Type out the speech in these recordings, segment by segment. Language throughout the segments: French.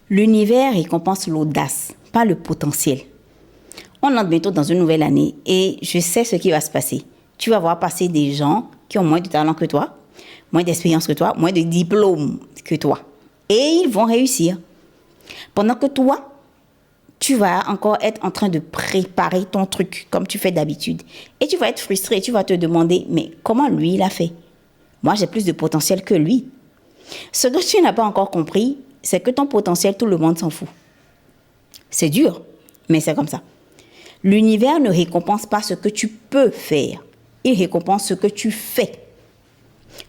L'univers récompense l'audace, pas le potentiel. On entre bientôt dans une nouvelle année et je sais ce qui va se passer. Tu vas voir passer des gens qui ont moins de talent que toi, moins d'expérience que toi, moins de diplôme que toi. Et ils vont réussir. Pendant que toi, tu vas encore être en train de préparer ton truc comme tu fais d'habitude. Et tu vas être frustré, tu vas te demander, mais comment lui, il a fait? Moi, j'ai plus de potentiel que lui. Ce que tu n'as pas encore compris, c'est que ton potentiel, tout le monde s'en fout. C'est dur, mais c'est comme ça. L'univers ne récompense pas ce que tu peux faire. Il récompense ce que tu fais.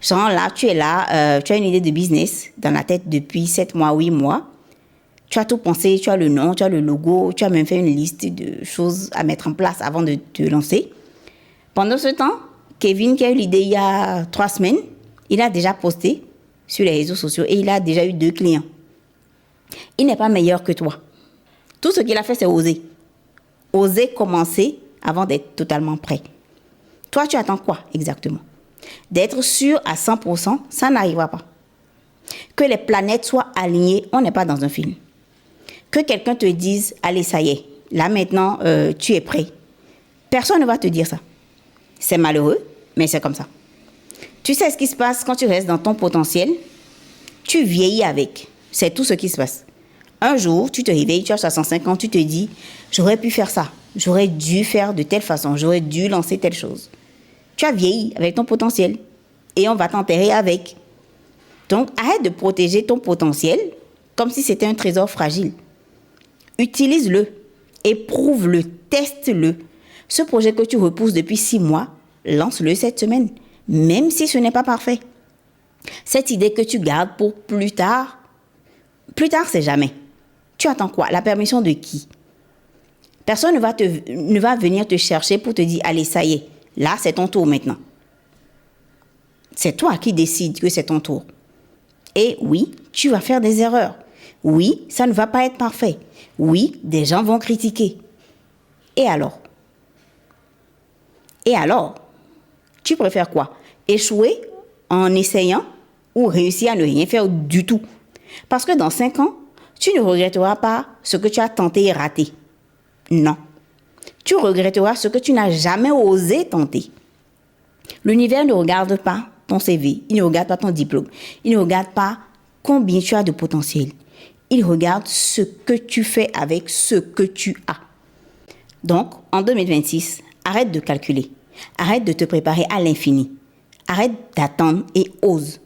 Genre là, tu as une idée de business dans la tête depuis 7 mois, 8 mois. Tu as tout pensé, tu as le nom, tu as le logo, tu as même fait une liste de choses à mettre en place avant de te lancer. Pendant ce temps, Kevin, qui a eu l'idée il y a 3 semaines, il a déjà posté sur les réseaux sociaux et il a déjà eu 2 clients. Il n'est pas meilleur que toi. Tout ce qu'il a fait, c'est oser. Oser commencer avant d'être totalement prêt. Toi, tu attends quoi exactement? D'être sûr à 100%, ça n'arrivera pas. Que les planètes soient alignées, on n'est pas dans un film. Que quelqu'un te dise, allez, ça y est, là maintenant, tu es prêt. Personne ne va te dire ça. C'est malheureux, mais c'est comme ça. Tu sais ce qui se passe quand tu restes dans ton potentiel? Tu vieillis avec. C'est tout ce qui se passe. Un jour, tu te réveilles, tu as 65 ans, tu te dis, j'aurais pu faire ça. J'aurais dû faire de telle façon. J'aurais dû lancer telle chose. Tu as vieilli avec ton potentiel. Et on va t'enterrer avec. Donc, arrête de protéger ton potentiel comme si c'était un trésor fragile. Utilise-le, éprouve-le, teste-le. Ce projet que tu repousses depuis 6 mois, lance-le cette semaine, même si ce n'est pas parfait. Cette idée que tu gardes pour plus tard, c'est jamais. Tu attends quoi? La permission de qui? Personne ne va venir te chercher pour te dire, allez, ça y est, là, c'est ton tour maintenant. C'est toi qui décides que c'est ton tour. Et oui, tu vas faire des erreurs. Oui, ça ne va pas être parfait. Oui, des gens vont critiquer. Et alors? Tu préfères quoi? Échouer en essayant ou réussir à ne rien faire du tout? Parce que dans 5 ans, tu ne regretteras pas ce que tu as tenté et raté. Non. Tu regretteras ce que tu n'as jamais osé tenter. L'univers ne regarde pas ton CV, il ne regarde pas ton diplôme, il ne regarde pas combien tu as de potentiel. Il regarde ce que tu fais avec ce que tu as. Donc, en 2026, arrête de calculer. Arrête de te préparer à l'infini. Arrête d'attendre et ose.